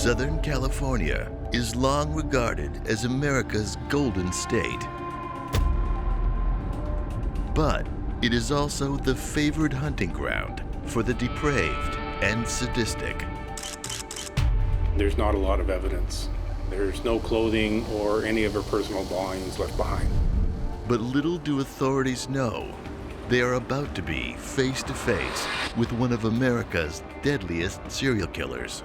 Southern California is long regarded as America's Golden State. But it is also the favored hunting ground for the depraved and sadistic. There's not a lot of evidence. There's no clothing or any of her personal belongings left behind. But little do authorities know, they are about to be face to face with one of America's deadliest serial killers,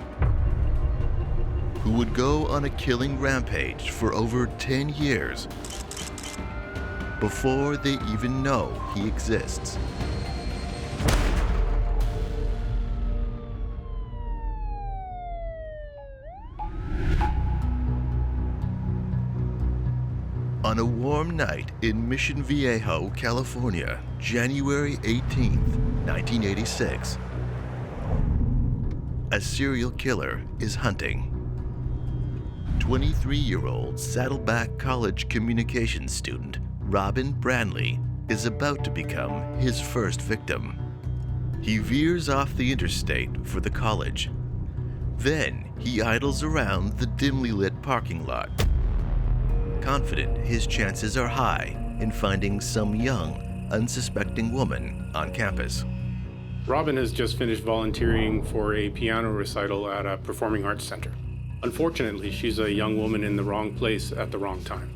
who would go on a killing rampage for over 10 years before they even know he exists. On a warm night in Mission Viejo, California, January 18th, 1986, a serial killer is hunting. 23-year-old Saddleback College communications student Robin Branley is about to become his first victim. He veers off the interstate for the college. Then he idles around the dimly lit parking lot, confident his chances are high in finding some young, unsuspecting woman on campus. Robin has just finished volunteering for a piano recital at a performing arts center. Unfortunately, she's a young woman in the wrong place at the wrong time.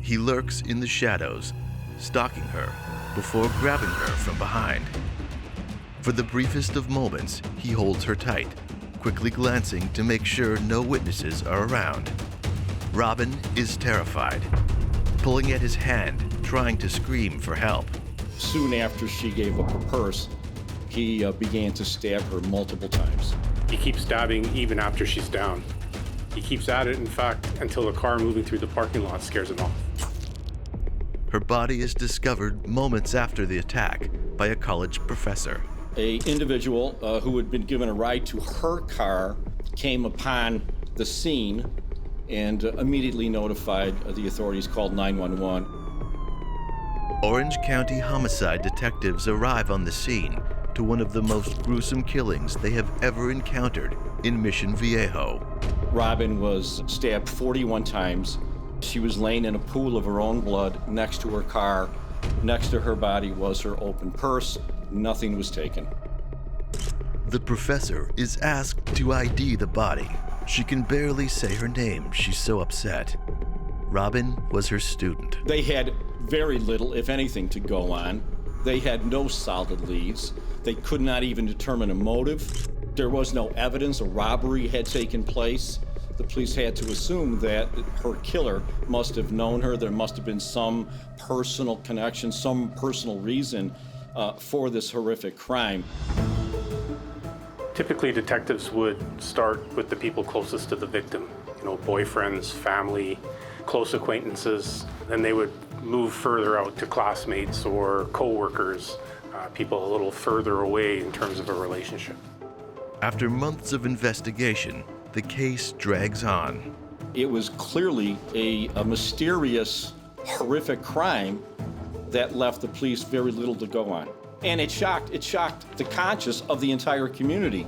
He lurks in the shadows, stalking her before grabbing her from behind. For the briefest of moments, he holds her tight, quickly glancing to make sure no witnesses are around. Robin is terrified, pulling at his hand, trying to scream for help. Soon after she gave up her purse, he began to stab her multiple times. He keeps stabbing even after she's down. He keeps at it, in fact, until a car moving through the parking lot scares him off. Her body is discovered moments after the attack by a college professor. An individual who had been given a ride to her car came upon the scene and immediately notified the authorities, called 911. Orange County homicide detectives arrive on the scene to one of the most gruesome killings they have ever encountered in Mission Viejo. Robin was stabbed 41 times. She was laying in a pool of her own blood next to her car. Next to her body was her open purse. Nothing was taken. The professor is asked to ID the body. She can barely say her name, she's so upset. Robin was her student. They had very little, if anything, to go on. They had no solid leads. They could not even determine a motive. There was no evidence a robbery had taken place. The police had to assume that her killer must have known her. There must have been some personal connection, some personal reason for this horrific crime. Typically, detectives would start with the people closest to the victim, boyfriends, family, close acquaintances. Then they would move further out to classmates or co-workers, people a little further away in terms of a relationship. After months of investigation, the case drags on. It was clearly a mysterious, horrific crime that left the police very little to go on. And it shocked the conscience of the entire community.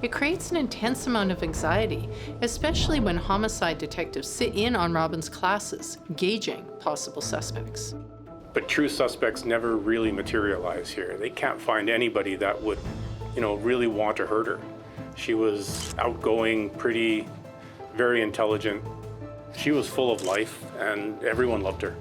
It creates an intense amount of anxiety, especially when homicide detectives sit in on Robin's classes, gauging possible suspects. But true suspects never really materialize here. They can't find anybody that would, really want to hurt her. She was outgoing, pretty, very intelligent. She was full of life, and everyone loved her.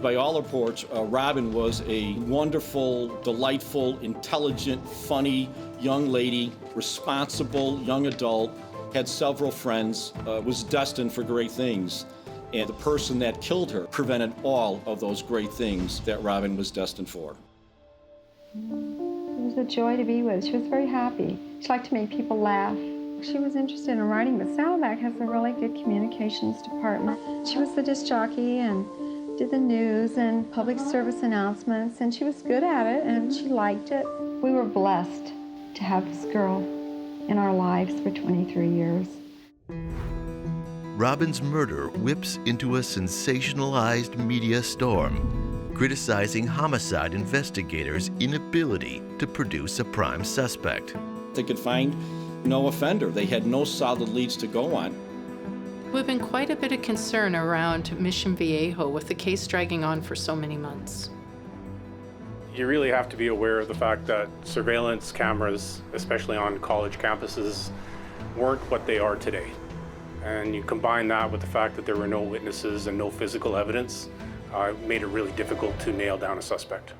By all reports, Robin was a wonderful, delightful, intelligent, funny young lady, responsible young adult, had several friends, was destined for great things. And the person that killed her prevented all of those great things that Robin was destined for. It was a joy to be with. She was very happy. She liked to make people laugh. She was interested in writing, but Saddleback has a really good communications department. She was the disc jockey and did the news and public service announcements, and she was good at it, and she liked it. We were blessed to have this girl in our lives for 23 years. Robin's murder whips into a sensationalized media storm, criticizing homicide investigators' inability to produce a prime suspect. They could find no offender. They had no solid leads to go on. We've been quite a bit of concern around Mission Viejo with the case dragging on for so many months. You really have to be aware of the fact that surveillance cameras, especially on college campuses, weren't what they are today. And you combine that with the fact that there were no witnesses and no physical evidence, made it really difficult to nail down a suspect.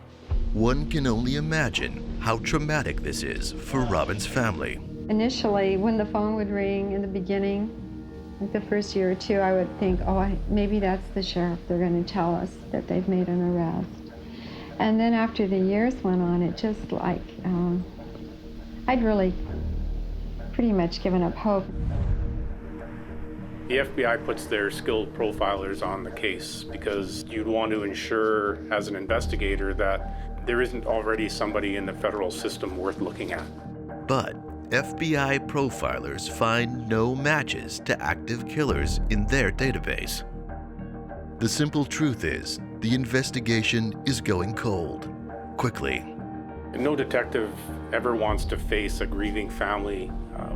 One can only imagine how traumatic this is for Robin's family. Initially, when the phone would ring in the beginning, like the first year or two, I would think, maybe that's the sheriff. They're going to tell us that they've made an arrest. And then after the years went on, it just like, I'd really pretty much given up hope. The FBI puts their skilled profilers on the case because you'd want to ensure as an investigator that there isn't already somebody in the federal system worth looking at. But FBI profilers find no matches to active killers in their database. The simple truth is, the investigation is going cold, quickly. No detective ever wants to face a grieving family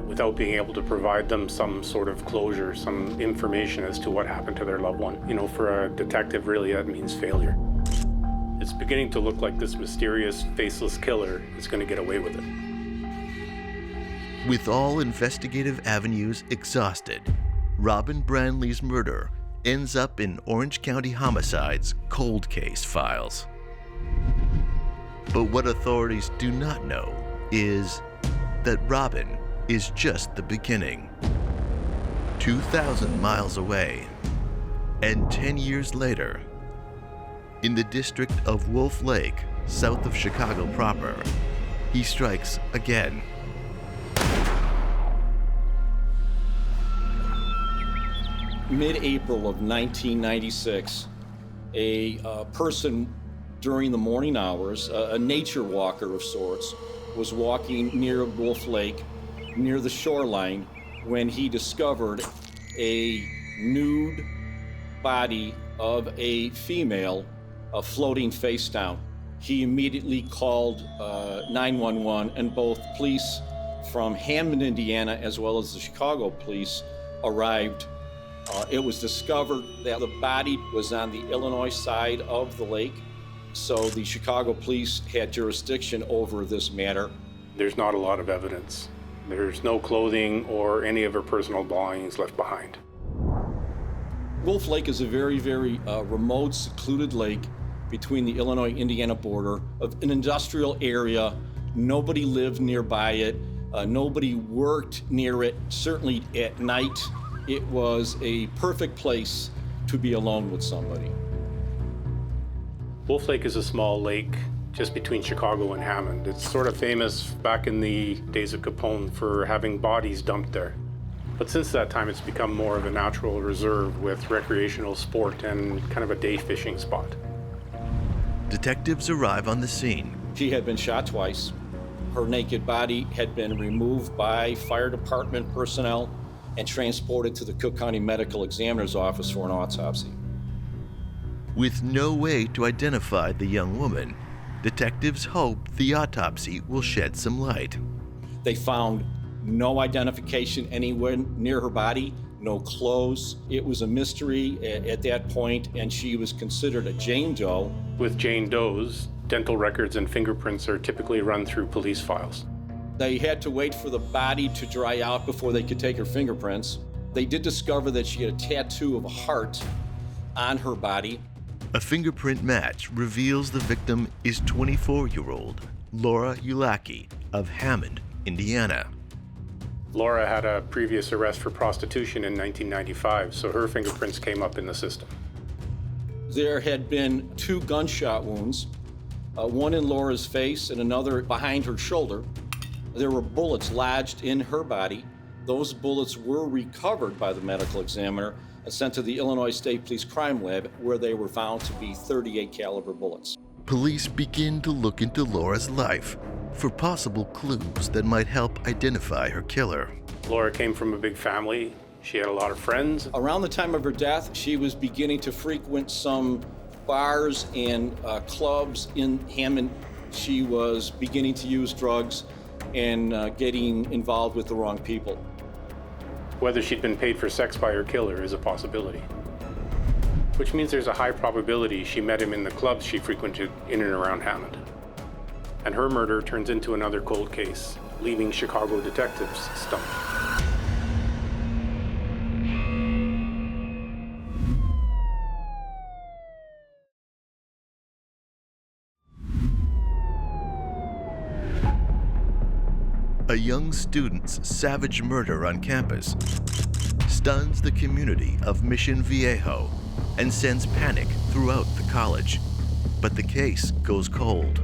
without being able to provide them some sort of closure, some information as to what happened to their loved one. You know, for a detective, really, that means failure. It's beginning to look like this mysterious, faceless killer is going to get away with it. With all investigative avenues exhausted, Robin Brandley's murder ends up in Orange County Homicide's cold case files. But what authorities do not know is that Robin is just the beginning. 2,000 miles away, and 10 years later, in the district of Wolf Lake, south of Chicago proper, he strikes again. Mid-April of 1996, a person during the morning hours, a nature walker of sorts, was walking near Wolf Lake, near the shoreline, when he discovered a nude body of a female floating face down. He immediately called 911, and both police from Hammond, Indiana, as well as the Chicago police arrived. It was discovered that the body was on the Illinois side of the lake, so the Chicago police had jurisdiction over this matter. There's not a lot of evidence. There's no clothing or any of her personal belongings left behind. Wolf Lake is a very, very remote, secluded lake between the Illinois-Indiana border, of an industrial area. Nobody lived nearby it. Nobody worked near it, certainly at night. It was a perfect place to be alone with somebody. Wolf Lake is a small lake just between Chicago and Hammond. It's sort of famous back in the days of Capone for having bodies dumped there. But since that time, it's become more of a natural reserve with recreational sport and kind of a day fishing spot. Detectives arrive on the scene. She had been shot twice. Her naked body had been removed by fire department personnel and transported to the Cook County Medical Examiner's office for an autopsy. With no way to identify the young woman, detectives hope the autopsy will shed some light. They found no identification anywhere near her body, no clothes. It was a mystery at that point, and she was considered a Jane Doe. With Jane Does, dental records and fingerprints are typically run through police files. They had to wait for the body to dry out before they could take her fingerprints. They did discover that she had a tattoo of a heart on her body. A fingerprint match reveals the victim is 24-year-old Laura Ulacki of Hammond, Indiana. Laura had a previous arrest for prostitution in 1995, so her fingerprints came up in the system. There had been 2 gunshot wounds, one in Laura's face and another behind her shoulder. There were bullets lodged in her body. Those bullets were recovered by the medical examiner and sent to the Illinois State Police Crime Lab, where they were found to be .38 caliber bullets. Police begin to look into Laura's life for possible clues that might help identify her killer. Laura came from a big family. She had a lot of friends. Around the time of her death, she was beginning to frequent some bars and clubs in Hammond. She was beginning to use drugs, and getting involved with the wrong people. Whether she'd been paid for sex by her killer is a possibility, which means there's a high probability she met him in the clubs she frequented in and around Hammond. And her murder turns into another cold case, leaving Chicago detectives stumped. A young student's savage murder on campus stuns the community of Mission Viejo and sends panic throughout the college. But the case goes cold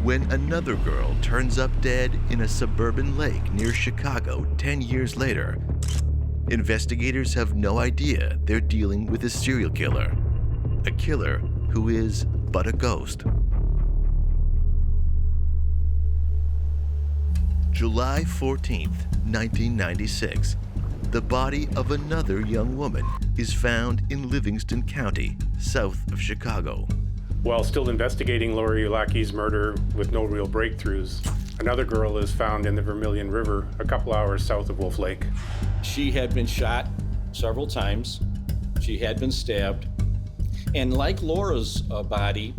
when another girl turns up dead in a suburban lake near Chicago 10 years later. Investigators have no idea they're dealing with a serial killer, a killer who is but a ghost. July 14th, 1996. The body of another young woman is found in Livingston County, south of Chicago. While still investigating Lori Ulacki's murder with no real breakthroughs, another girl is found in the Vermilion River a couple hours south of Wolf Lake. She had been shot several times. She had been stabbed. And like Laura's body,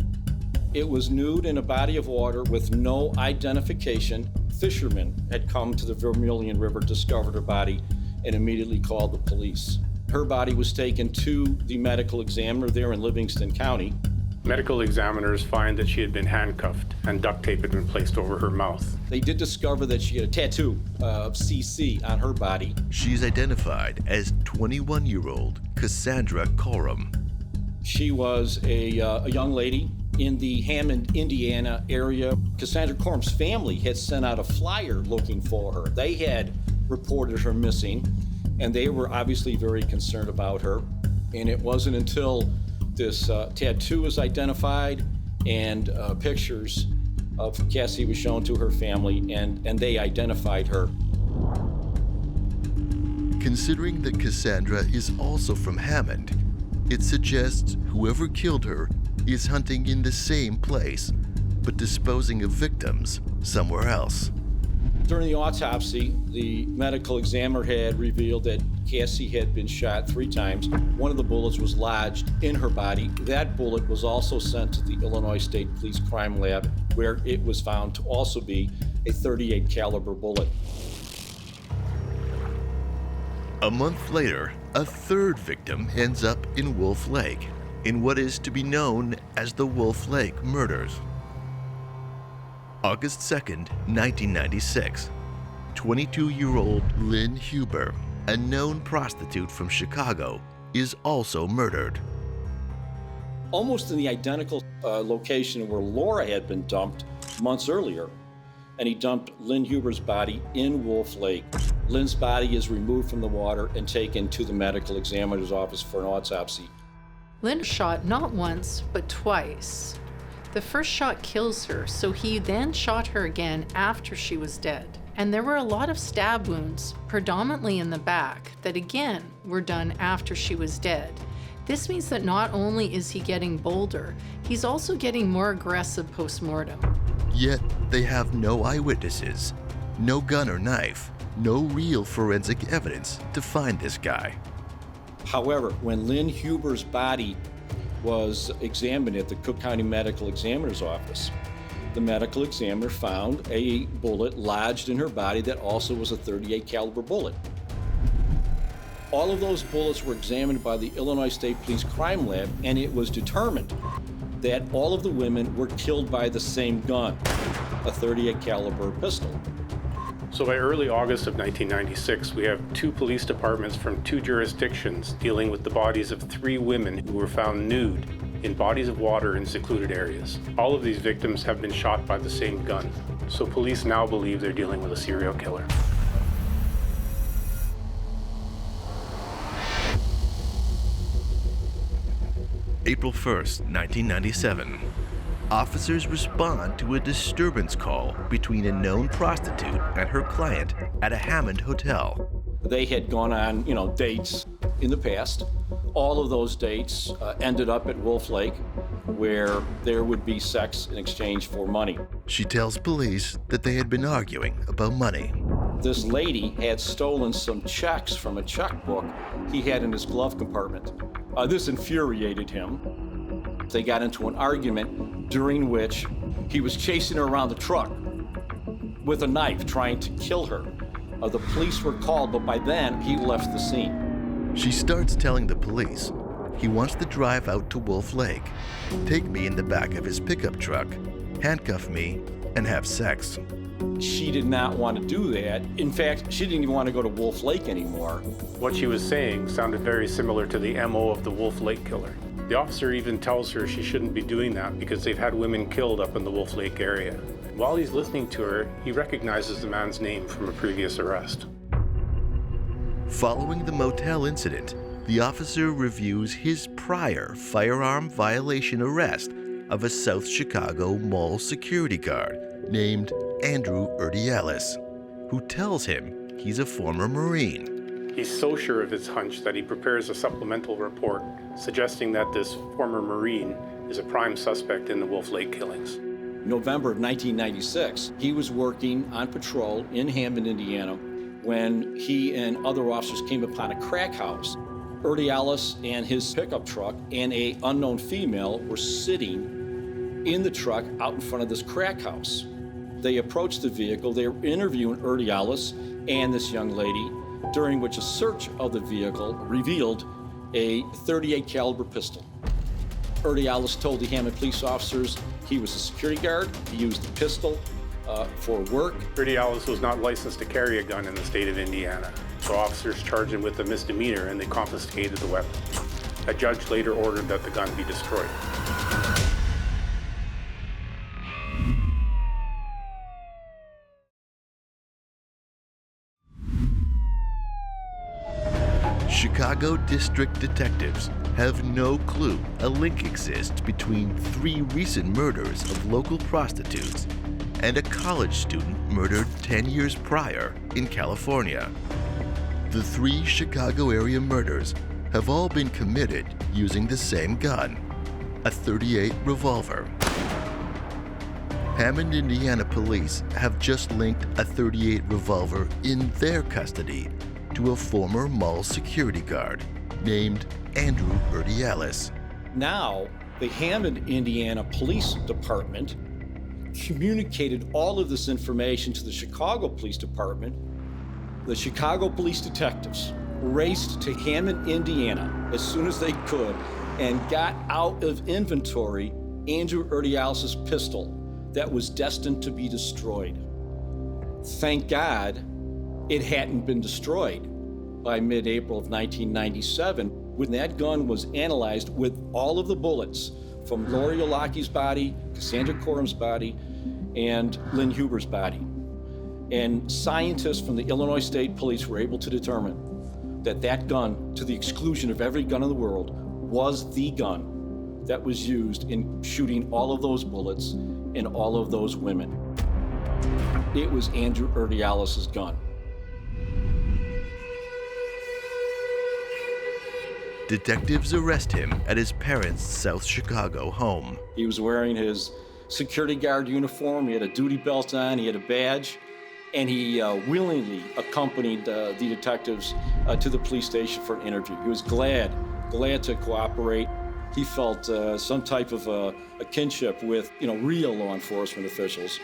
it was nude in a body of water with no identification. Fishermen had come to the Vermilion River, discovered her body, and immediately called the police. Her body was taken to the medical examiner there in Livingston County. Medical examiners find that she had been handcuffed and duct tape had been placed over her mouth. They did discover that she had a tattoo of CC on her body. She's identified as 21-year-old Cassandra Coram. She was a young lady in the Hammond, Indiana area. Cassandra Coram's family had sent out a flyer looking for her. They had reported her missing, and they were obviously very concerned about her. And it wasn't until this tattoo was identified and pictures of Cassie was shown to her family, and they identified her. Considering that Cassandra is also from Hammond, it suggests whoever killed her is hunting in the same place, but disposing of victims somewhere else. During the autopsy, the medical examiner had revealed that Cassie had been shot 3 times. One of the bullets was lodged in her body. That bullet was also sent to the Illinois State Police Crime Lab, where it was found to also be a .38 caliber bullet. A month later, a third victim ends up in Wolf Lake, in what is to be known as the Wolf Lake murders. August 2nd, 1996. 22-year-old Lynn Huber, a known prostitute from Chicago, is also murdered. Almost in the identical location where Laura had been dumped months earlier, and he dumped Lynn Huber's body in Wolf Lake. Lynn's body is removed from the water and taken to the medical examiner's office for an autopsy. Lynn was shot not once, but twice. The first shot kills her, so he then shot her again after she was dead. And there were a lot of stab wounds, predominantly in the back, that again were done after she was dead. This means that not only is he getting bolder, he's also getting more aggressive post-mortem. Yet they have no eyewitnesses, no gun or knife, no real forensic evidence to find this guy. However, when Lynn Huber's body was examined at the Cook County Medical Examiner's office, the medical examiner found a bullet lodged in her body that also was a .38 caliber bullet. All of those bullets were examined by the Illinois State Police Crime Lab, and it was determined that all of the women were killed by the same gun, a .38 caliber pistol. So by early August of 1996, we have 2 police departments from 2 jurisdictions dealing with the bodies of 3 women who were found nude in bodies of water in secluded areas. All of these victims have been shot by the same gun, so police now believe they're dealing with a serial killer. April 1st, 1997. Officers respond to a disturbance call between a known prostitute and her client at a Hammond hotel. They had gone on, dates in the past. All of those dates ended up at Wolf Lake. where there would be sex in exchange for money. She tells police that they had been arguing about money. This lady had stolen some checks from a checkbook he had in his glove compartment. This infuriated him. They got into an argument during which he was chasing her around the truck with a knife, trying to kill her. The police were called, but by then he left the scene. She starts telling the police he wants to drive out to Wolf Lake, take me in the back of his pickup truck, handcuff me, and have sex. She did not want to do that. In fact, she didn't even want to go to Wolf Lake anymore. What she was saying sounded very similar to the MO of the Wolf Lake killer. The officer even tells her she shouldn't be doing that because they've had women killed up in the Wolf Lake area. While he's listening to her, he recognizes the man's name from a previous arrest. Following the motel incident, the officer reviews his prior firearm violation arrest of a South Chicago mall security guard named Andrew Urdiales, who tells him he's a former Marine. He's so sure of his hunch that he prepares a supplemental report suggesting that this former Marine is a prime suspect in the Wolf Lake killings. November of 1996, he was working on patrol in Hammond, Indiana, when he and other officers came upon a crack house. Urdiales and his pickup truck and an unknown female were sitting in the truck out in front of this crack house. They approached the vehicle. They were interviewing Urdiales and this young lady, during which a search of the vehicle revealed a .38 caliber pistol. Urdiales told the Hammond police officers he was a security guard. He used the pistol for work. Urdiales was not licensed to carry a gun in the state of Indiana, so officers charged him with a misdemeanor and they confiscated the weapon. A judge later ordered that the gun be destroyed. Chicago district detectives have no clue a link exists between 3 recent murders of local prostitutes and a college student murdered 10 years prior in California. The 3 Chicago area murders have all been committed using the same gun, a .38 revolver. Hammond, Indiana police have just linked a .38 revolver in their custody to a former mall security guard named Andrew Urdiales. Now, the Hammond, Indiana Police Department communicated all of this information to the Chicago Police Department. The Chicago police detectives raced to Hammond, Indiana as soon as they could and got out of inventory Andrew Urdiales' pistol that was destined to be destroyed. Thank God it hadn't been destroyed by mid-April of 1997, when that gun was analyzed with all of the bullets from Lori Olaki's body, Cassandra Corum's body, and Lynn Huber's body. And scientists from the Illinois State Police were able to determine that that gun, to the exclusion of every gun in the world, was the gun that was used in shooting all of those bullets and all of those women. It was Andrew Urdiales' gun. Detectives arrest him at his parents' South Chicago home. He was wearing his security guard uniform, he had a duty belt on, he had a badge, and he willingly accompanied the detectives to the police station for an interview. He was glad to cooperate. He felt some type of a kinship with, real law enforcement officials.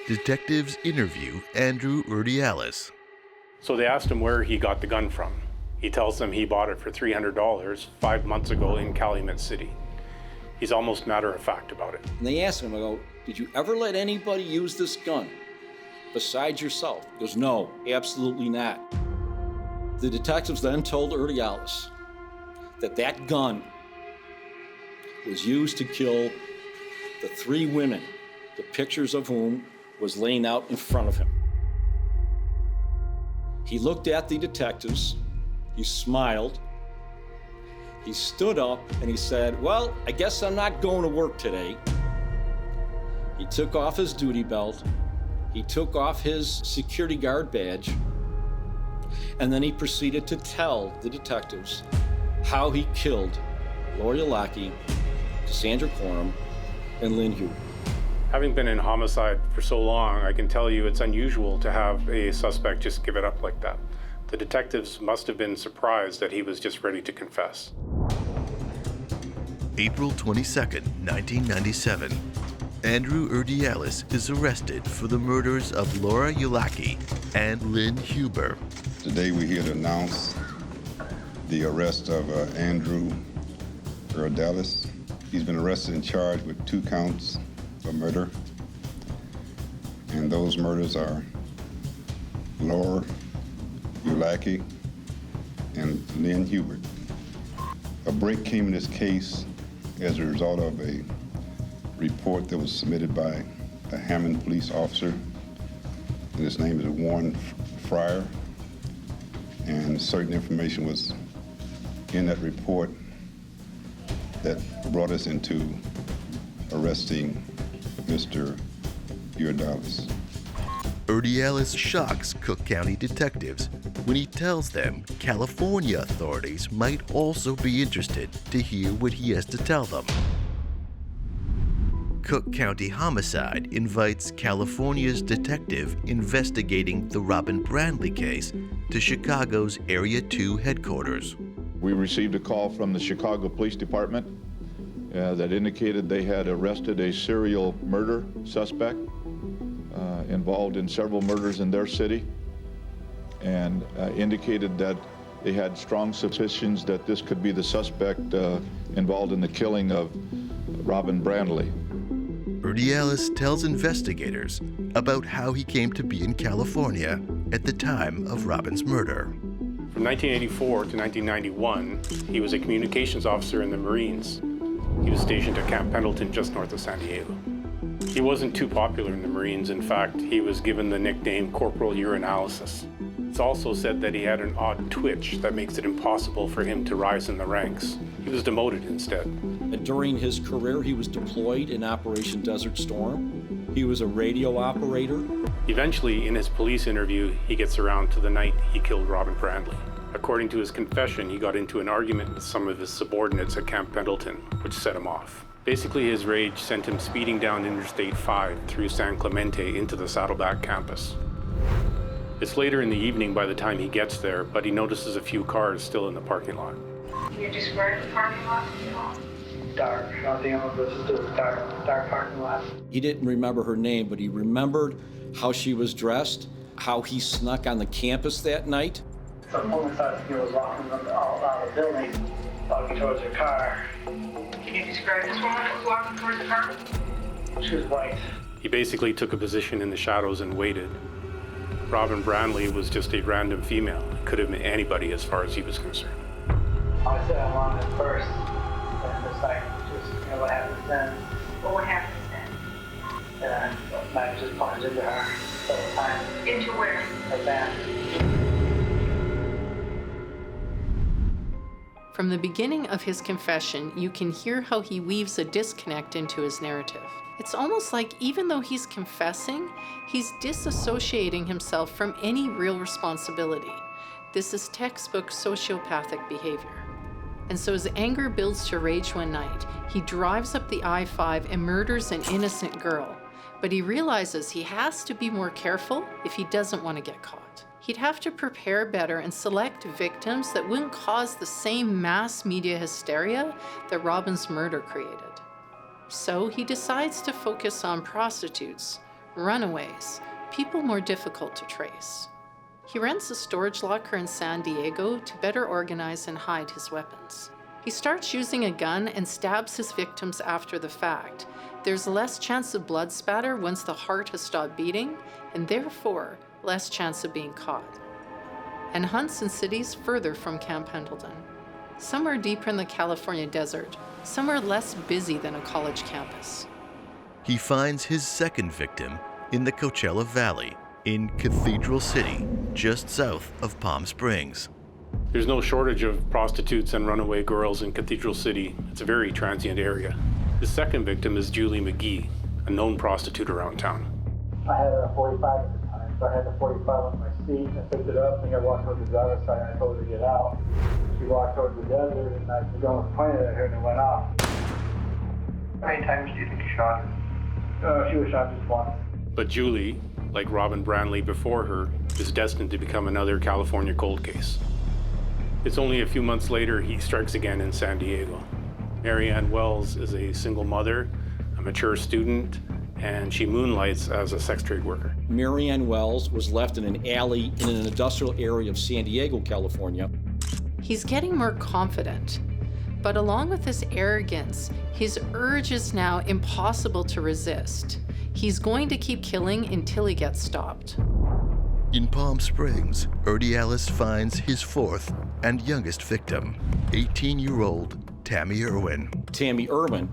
Detectives interview Andrew Urdiales. So they asked him where he got the gun from. He tells them he bought it for $300 5 months ago in Calumet City. He's almost matter-of-fact about it. And they asked him, did you ever let anybody use this gun besides yourself? He goes, no, absolutely not. The detectives then told Urdiales that gun was used to kill the 3 women, the pictures of whom was laying out in front of him. He looked at the detectives, he smiled, he stood up and he said, well, I guess I'm not going to work today. He took off his duty belt, he took off his security guard badge, and then he proceeded to tell the detectives how he killed Lori Olaki Cassandra Coram, and Lynn Huber. Having been in homicide for so long, I can tell you it's unusual to have a suspect just give it up like that. The detectives must have been surprised that he was just ready to confess. April 22nd, 1997. Andrew Urdiales is arrested for the murders of Laura Yulaki and Lynn Huber. Today we're here to announce the arrest of Andrew Urdiales. He's been arrested and charged with 2 counts of murder. And those murders are Laura Yulaki and Lynn Huber. A break came in this case as a result of a report that was submitted by a Hammond police officer, and his name is Warren Fryer, and certain information was in that report that brought us into arresting Mr. Urdiales. Urdiales shocks Cook County detectives when he tells them California authorities might also be interested to hear what he has to tell them. Cook County Homicide invites California's detective investigating the Robin Brandley case to Chicago's Area 2 headquarters. We received a call from the Chicago Police Department that indicated they had arrested a serial murder suspect involved in several murders in their city, and indicated that they had strong suspicions that this could be the suspect involved in the killing of Robin Brandley. Urdiales tells investigators about how he came to be in California at the time of Robin's murder. From 1984 to 1991, he was a communications officer in the Marines. He was stationed at Camp Pendleton just north of San Diego. He wasn't too popular in the Marines. In fact, he was given the nickname Corporal Urinalysis. It's also said that he had an odd twitch that makes it impossible for him to rise in the ranks. He was demoted instead. During his career, he was deployed in Operation Desert Storm. He was a radio operator. Eventually, in his police interview, he gets around to the night he killed Robin Brandley. According to his confession, he got into an argument with some of his subordinates at Camp Pendleton, which set him off. Basically, his rage sent him speeding down Interstate 5 through San Clemente into the Saddleback campus. It's later in the evening by the time he gets there, but he notices a few cars still in the parking lot. Can you describe the parking lot? Dark. Nothing else. This is just dark parking lot. He didn't remember her name, but he remembered how she was dressed, how he snuck on the campus that night. So the woman thought he was walking out of the building, walking towards her car. Can you describe this woman that was walking towards the car? She was white. He basically took a position in the shadows and waited. Robin Brandley was just a random female. It could have been anybody as far as he was concerned. I said I wanted it first, and it's like, just, what happens then? Well, what happens then? And I just plunged into her several times. Into where? Like that. From the beginning of his confession, you can hear how he weaves a disconnect into his narrative. It's almost like even though he's confessing, he's disassociating himself from any real responsibility. This is textbook sociopathic behavior. And so as anger builds to rage one night, he drives up the I-5 and murders an innocent girl. But he realizes he has to be more careful if he doesn't want to get caught. He'd have to prepare better and select victims that wouldn't cause the same mass media hysteria that Robin's murder created. So he decides to focus on prostitutes, runaways, people more difficult to trace. He rents a storage locker in San Diego to better organize and hide his weapons. He starts using a gun and stabs his victims after the fact. There's less chance of blood spatter once the heart has stopped beating, and therefore less chance of being caught. And hunts in cities further from Camp Pendleton. Somewhere deeper in the California desert, somewhere less busy than a college campus. He finds his second victim in the Coachella Valley in Cathedral City, just south of Palm Springs. There's no shortage of prostitutes and runaway girls in Cathedral City. It's a very transient area. The second victim is Julie McGee, a known prostitute around town. I had a 45 at the time, so I had the 45 on my seat. I picked it up, and I walked towards the driver's side, and I told her to get out. She walked towards the desert, and the gun was pointed at her, and it went off. How many times do you think you shot her? She was shot just once. But Julie, like Robin Brandley before her, is destined to become another California cold case. It's only a few months later he strikes again in San Diego. Mary Ann Wells is a single mother, a mature student, and she moonlights as a sex trade worker. Mary Ann Wells was left in an alley in an industrial area of San Diego, California. He's getting more confident, but along with this arrogance, his urge is now impossible to resist. He's going to keep killing until he gets stopped. In Palm Springs, Urdiales finds his fourth and youngest victim, 18-year-old Tammy Irwin. Tammy Irwin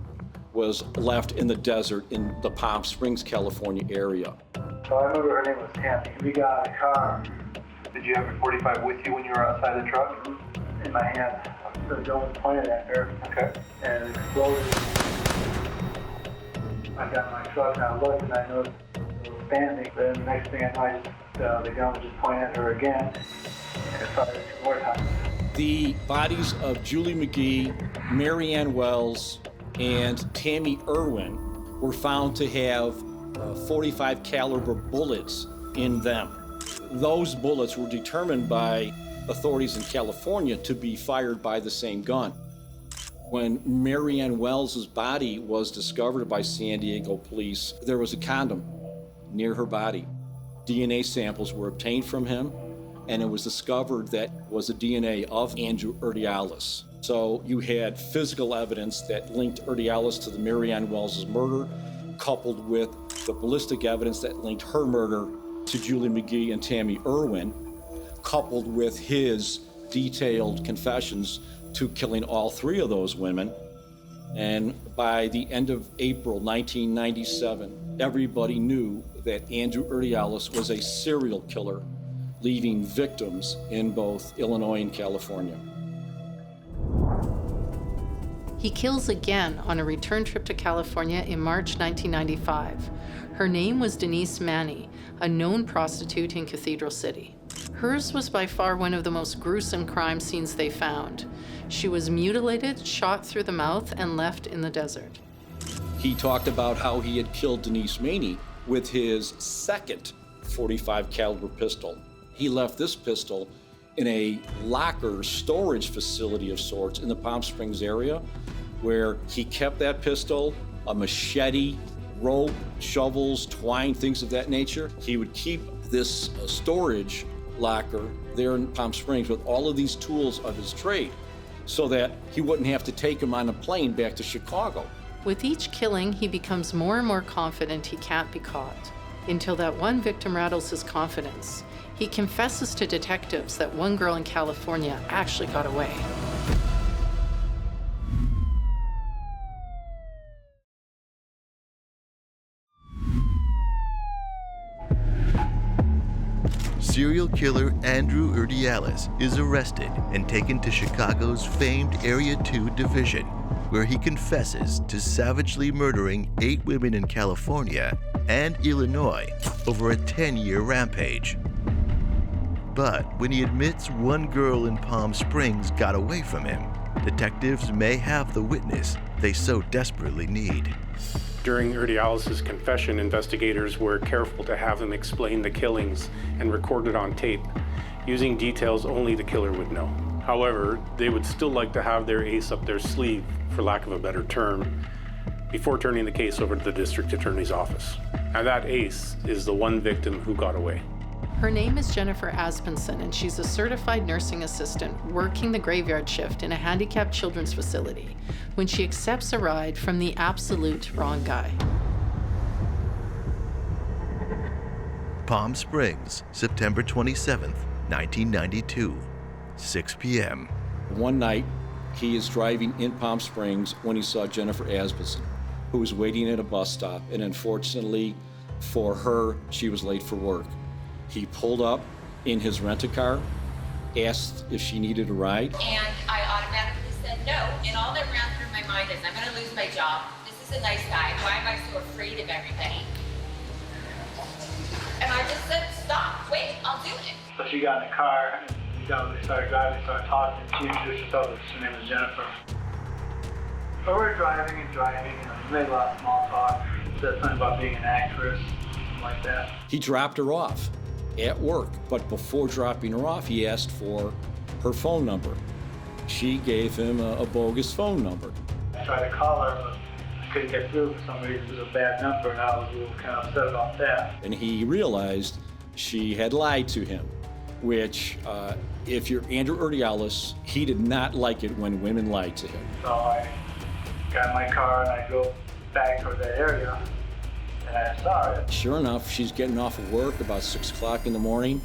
was left in the desert in the Palm Springs, California area. So I remember her name was Tammy. We got in a car. Did you have your 45 with you when you were outside the truck? In my hand. The gun was pointed at her. Okay. And it exploded. I got in my truck and I looked and I noticed it was standing. Then the next thing I know, the gun was just pointing at her again. And it fired 2 more times. The bodies of Julie McGee, Mary Ann Wells, and Tammy Irwin were found to have 45 caliber bullets in them. Those bullets were determined by authorities in California to be fired by the same gun. When Mary Ann Wells' body was discovered by San Diego police, there was a condom near her body. DNA samples were obtained from him, and it was discovered that was the DNA of Andrew Urdiales. So you had physical evidence that linked Urdiales to the Mary Ann Wells' murder, coupled with the ballistic evidence that linked her murder to Julie McGee and Tammy Irwin, coupled with his detailed confessions to killing all 3 of those women. And by the end of April 1997, everybody knew that Andrew Urdiales was a serial killer, leaving victims in both Illinois and California. He kills again on a return trip to California in March 1995. Her name was Denise Manny, a known prostitute in Cathedral City. Hers was by far one of the most gruesome crime scenes they found. She was mutilated, shot through the mouth, and left in the desert. He talked about how he had killed Denise Maney with his second .45 caliber pistol. He left this pistol in a locker storage facility of sorts in the Palm Springs area, where he kept that pistol, a machete, rope, shovels, twine, things of that nature. He would keep this storage locker there in Palm Springs with all of these tools of his trade so that he wouldn't have to take them on a plane back to Chicago. With each killing, he becomes more and more confident he can't be caught, until that one victim rattles his confidence. He confesses to detectives that one girl in California actually got away. Serial killer Andrew Urdiales is arrested and taken to Chicago's famed Area 2 division, where he confesses to savagely murdering 8 women in California and Illinois over a 10-year rampage. But when he admits one girl in Palm Springs got away from him, detectives may have the witness they so desperately need. During Urdiales' confession, investigators were careful to have him explain the killings and record it on tape, using details only the killer would know. However, they would still like to have their ace up their sleeve, for lack of a better term, before turning the case over to the district attorney's office. And that ace is the one victim who got away. Her name is Jennifer Aspenson, and she's a certified nursing assistant working the graveyard shift in a handicapped children's facility when she accepts a ride from the absolute wrong guy. Palm Springs, September 27th, 1992, 6 p.m. One night, he is driving in Palm Springs when he saw Jennifer Aspenson, who was waiting at a bus stop, and unfortunately for her, she was late for work. He pulled up in his rent-a-car, asked if she needed a ride. And I automatically said no. And all that ran through my mind is, I'm gonna lose my job. This is a nice guy. Why am I so afraid of everybody? And I just said, stop, wait, I'll do it. So she got in the car, and we started driving, started talking. She introduced herself. Her name was Jennifer. So we're driving, we made a lot of small talk. Said something about being an actress, something like that. He dropped her off at work, but before dropping her off, he asked for her phone number. She gave him a bogus phone number. I tried to call her, but I couldn't get through for some reason. It was a bad number, and I was a little kind of upset about that. And he realized she had lied to him, which, if you're Andrew Urdiales, he did not like it when women lied to him. So I got in my car and I drove back toward that area, and I saw it. Sure enough, she's getting off of work about 6 o'clock in the morning,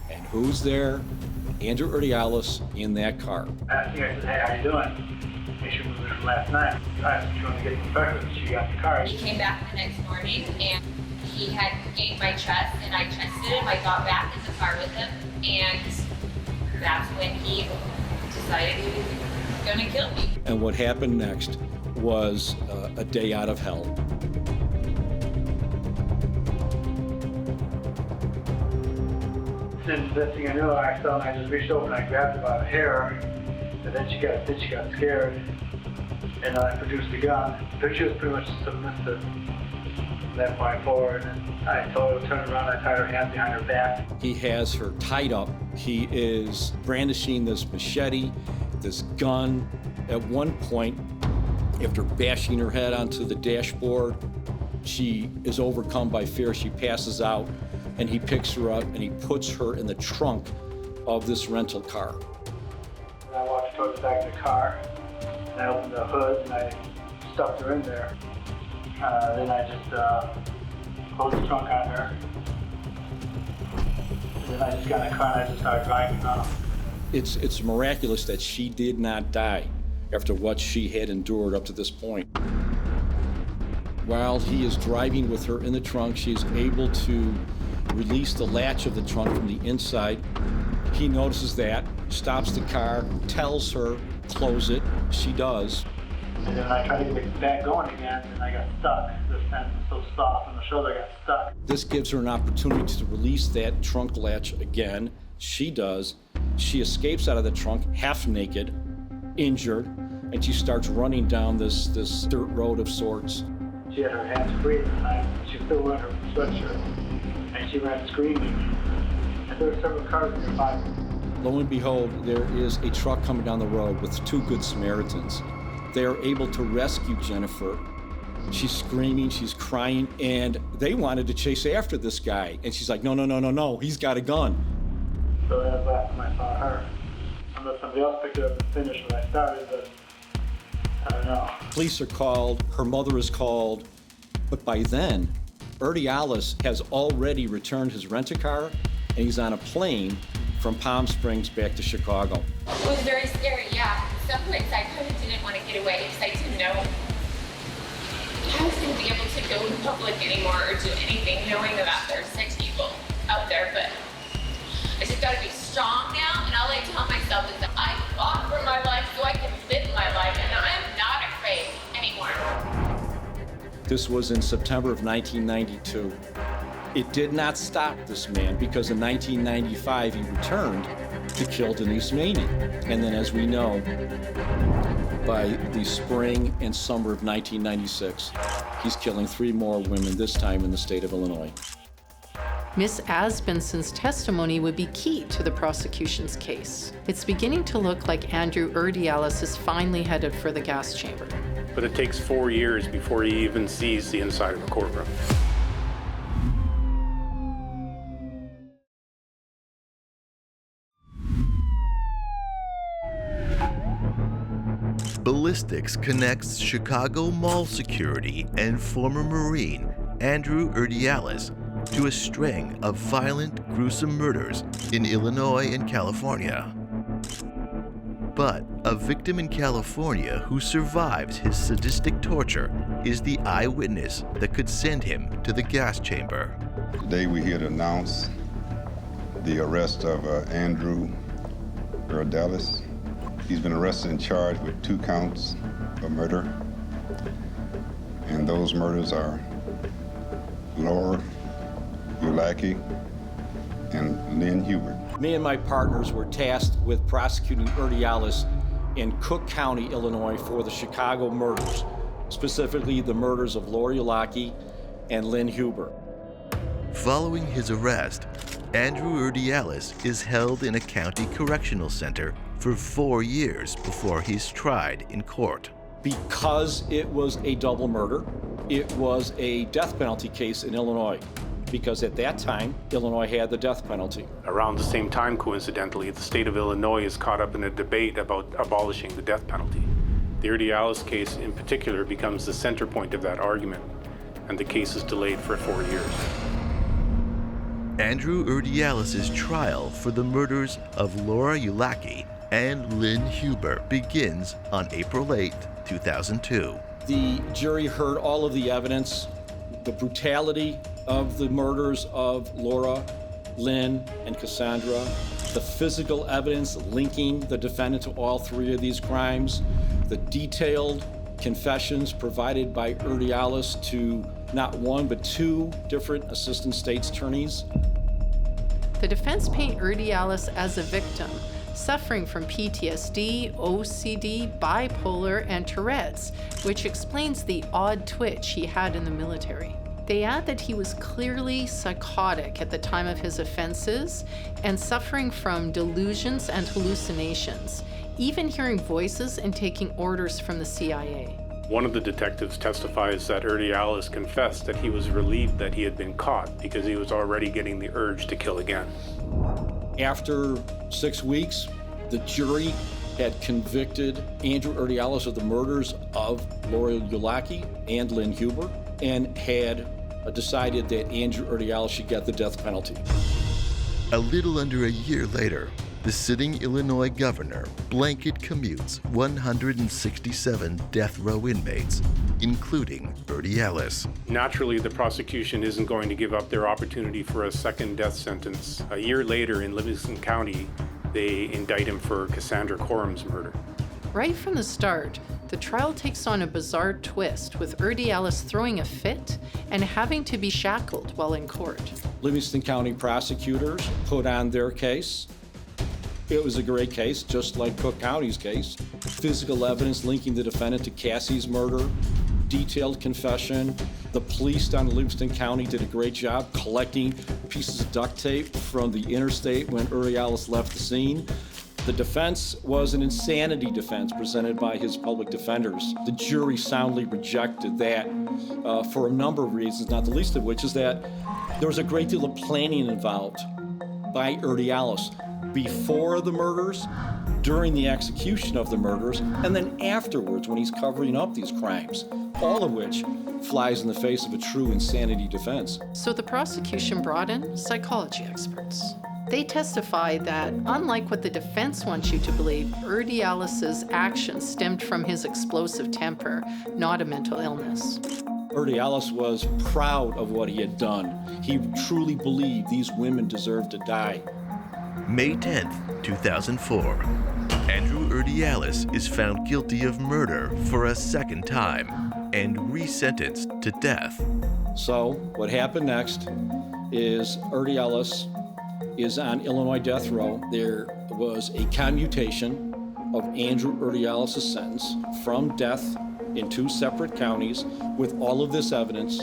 and who's there? Andrew Urdiales in that car. I asked her, I said, hey, how you doing? And she was from last night. I asked if she wanted to get some breakfast, and she got in the car. He came back the next morning and he had gained my trust, and I trusted him. I got back in the car with him, and that's when he decided he was going to kill me. And what happened next was a day out of hell. Then the next thing I knew, I just reached over and I grabbed her by the hair, and then she got scared, and then I produced the gun. But she was pretty much submissive from that point forward, and I told her to turn around. I tied her hands behind her back. He has her tied up. He is brandishing this machete, this gun. At one point, after bashing her head onto the dashboard, she is overcome by fear. She passes out, and he picks her up and he puts her in the trunk of this rental car. And I walked towards the back of the car, and I opened the hood and I stuffed her in there. Then I just closed the trunk on her. And then I just got in the car and I just started driving off. It's miraculous that she did not die after what she had endured up to this point. While he is driving with her in the trunk, she is able to release the latch of the trunk from the inside. He notices that, stops the car, tells her, close it. She does. And then I tried to get it back going again, and I got stuck. This time it was so soft on the shoulder, I got stuck. This gives her an opportunity to release that trunk latch again. She does. She escapes out of the trunk, half naked, injured, and she starts running down this dirt road of sorts. She had her hands free at the time. She was still wearing her sweatshirt, and she ran screaming. And there were several cars nearby. Lo and behold, there is a truck coming down the road with two Good Samaritans. They are able to rescue Jennifer. She's screaming, she's crying, and they wanted to chase after this guy. And she's like, no, he's got a gun. So that was the last time I saw her. Unless somebody else picked it up and finished when I started, but I don't know. Police are called, her mother is called, but by then, Urdiales has already returned his rent-a-car, and he's on a plane from Palm Springs back to Chicago. It was very scary, yeah. At some points I kind of didn't want to get away because I didn't know I was going to be able to go in public anymore or do anything knowing that there's 6 people out there, but I just got to be strong now, and all I tell myself is that I fought for my life so I can live my life, and I'm not afraid anymore. This was in September of 1992. It did not stop this man because in 1995 he returned to kill Denise Maney. And then, as we know, by the spring and summer of 1996, he's killing 3 more women, this time in the state of Illinois. Miss Asbenson's testimony would be key to the prosecution's case. It's beginning to look like Andrew Urdiales is finally headed for the gas chamber. But it takes 4 years before he even sees the inside of a courtroom. Ballistics connects Chicago mall security and former Marine Andrew Urdiales to a string of violent, gruesome murders in Illinois and California. But a victim in California who survives his sadistic torture is the eyewitness that could send him to the gas chamber. Today we're here to announce the arrest of Andrew Urdiales. He's been arrested and charged with 2 counts of murder. And those murders are Laura Ulacki and Lynn Hubert. Me and my partners were tasked with prosecuting Urdiales in Cook County, Illinois, for the Chicago murders, specifically the murders of Lori Ulacki and Lynn Huber. Following his arrest, Andrew Urdiales is held in a county correctional center for 4 years before he's tried in court. Because it was a double murder, it was a death penalty case in Illinois, because at that time, Illinois had the death penalty. Around the same time, coincidentally, the state of Illinois is caught up in a debate about abolishing the death penalty. The Urdiales case in particular becomes the center point of that argument, and the case is delayed for 4 years. Andrew Urdiales' trial for the murders of Laura Ulacki and Lynn Huber begins on April 8, 2002. The jury heard all of the evidence, the brutality of the murders of Laura, Lynn, and Cassandra, the physical evidence linking the defendant to all three of these crimes, the detailed confessions provided by Urdiales to not one but two different assistant state's attorneys. The defense paint Urdiales as a victim, suffering from PTSD, OCD, bipolar, and Tourette's, which explains the odd twitch he had in the military. They add that he was clearly psychotic at the time of his offenses and suffering from delusions and hallucinations, even hearing voices and taking orders from the CIA. One of the detectives testifies that Urdiales confessed that he was relieved that he had been caught because he was already getting the urge to kill again. After 6 weeks, the jury had convicted Andrew Urdiales of the murders of Laura Ulacki and Lynn Huber and had decided that Andrew Urdiales should get the death penalty. A little under a year later, the sitting Illinois governor blanket commutes 167 death row inmates, including Urdiales. Naturally, the prosecution isn't going to give up their opportunity for a second death sentence. A year later in Livingston County, they indict him for Cassandra Corum's murder. Right from the start, the trial takes on a bizarre twist, with Urdiales throwing a fit and having to be shackled while in court. Livingston County prosecutors put on their case. It was a great case, just like Cook County's case. Physical evidence linking the defendant to Cassie's murder, detailed confession. The police down in Livingston County did a great job collecting pieces of duct tape from the interstate when Urdiales left the scene. The defense was an insanity defense presented by his public defenders. The jury soundly rejected that for a number of reasons, not the least of which is that there was a great deal of planning involved by Urdiales before the murders, during the execution of the murders, and then afterwards when he's covering up these crimes, all of which flies in the face of a true insanity defense. So the prosecution brought in psychology experts. They testify that, unlike what the defense wants you to believe, Urdiales' actions stemmed from his explosive temper, not a mental illness. Urdiales was proud of what he had done. He truly believed these women deserved to die. May 10th, 2004. Andrew Urdiales is found guilty of murder for a second time and resentenced to death. So what happened next is Urdiales is on Illinois death row. There was a commutation of Andrew Urdiales' sentence from death in 2 separate counties with all of this evidence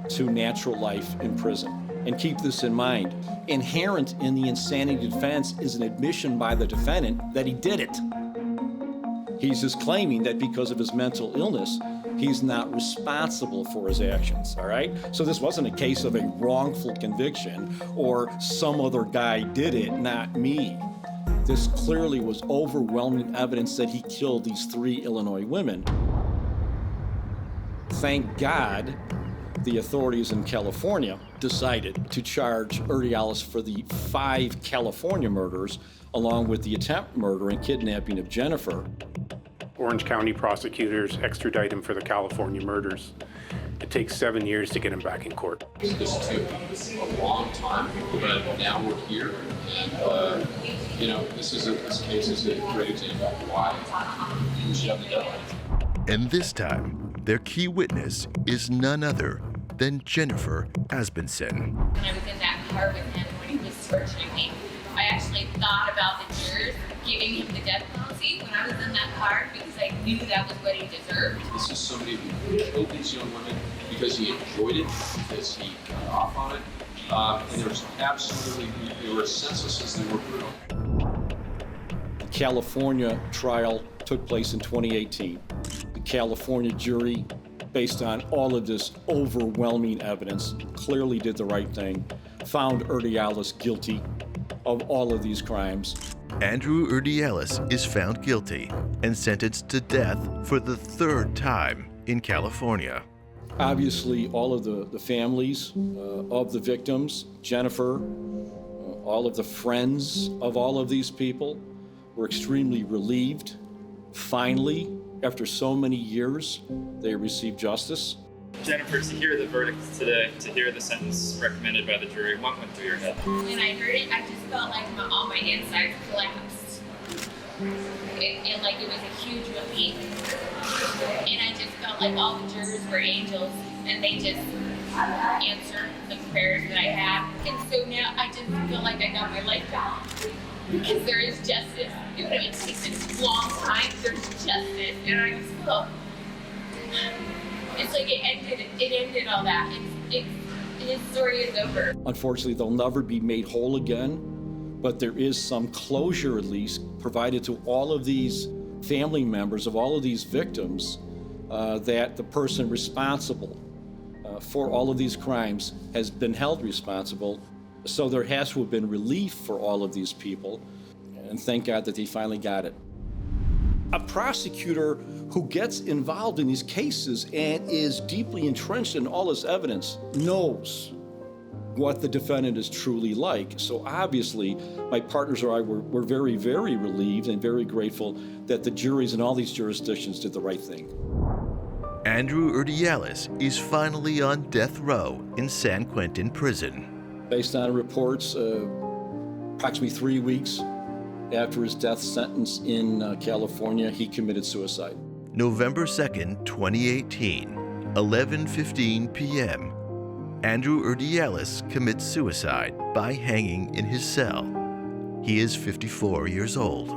to natural life in prison. And keep this in mind, inherent in the insanity defense is an admission by the defendant that he did it. He's just claiming that because of his mental illness, he's not responsible for his actions, all right? So this wasn't a case of a wrongful conviction or some other guy did it, not me. This clearly was overwhelming evidence that he killed these 3 Illinois women. Thank God the authorities in California decided to charge Urdiales for the 5 California murders, along with the attempt murder and kidnapping of Jennifer. Orange County prosecutors extradite him for the California murders. It takes 7 years to get him back in court. This took a long time, but now we're here, and this case is a great example of why we should have the deadline. And this time, their key witness is none other than Jennifer Asbenson. When I was in that car with him when he was torturing me, I actually thought about the jurors giving him the death penalty when I was in that car because I knew that was what he deserved. This is somebody who killed these young women because he enjoyed it, because he got off on it, and they were as senseless as they were brutal. The California trial took place in 2018. The California jury, based on all of this overwhelming evidence, clearly did the right thing, found Urdiales guilty of all of these crimes. Andrew Urdiales is found guilty and sentenced to death for the third time in California. Obviously, all of the families of the victims, Jennifer, all of the friends of all of these people were extremely relieved. Finally, after so many years, they received justice. Jennifer, to hear the verdict today, to hear the sentence recommended by the jury, what went through your head? When I heard it, I just felt like all my insides collapsed. It like it was a huge relief. And I just felt like all the jurors were angels and they just answered the prayers that I had. And so now I just feel like I got my life back. Because there is justice. Even if it takes a long time, there's justice. And I just feel it's like it ended all that. His story is over. Unfortunately, they'll never be made whole again, but there is some closure at least provided to all of these family members of all of these victims that the person responsible for all of these crimes has been held responsible. So there has to have been relief for all of these people, and thank God that they finally got it. A prosecutor who gets involved in these cases and is deeply entrenched in all this evidence knows what the defendant is truly like. So obviously, my partners or I were very, very relieved and very grateful that the juries in all these jurisdictions did the right thing. Andrew Urdiales is finally on death row in San Quentin prison. Based on reports, approximately 3 weeks after his death sentence in California, he committed suicide. November 2nd, 2018, 11:15 p.m. Andrew Urdiales commits suicide by hanging in his cell. He is 54 years old.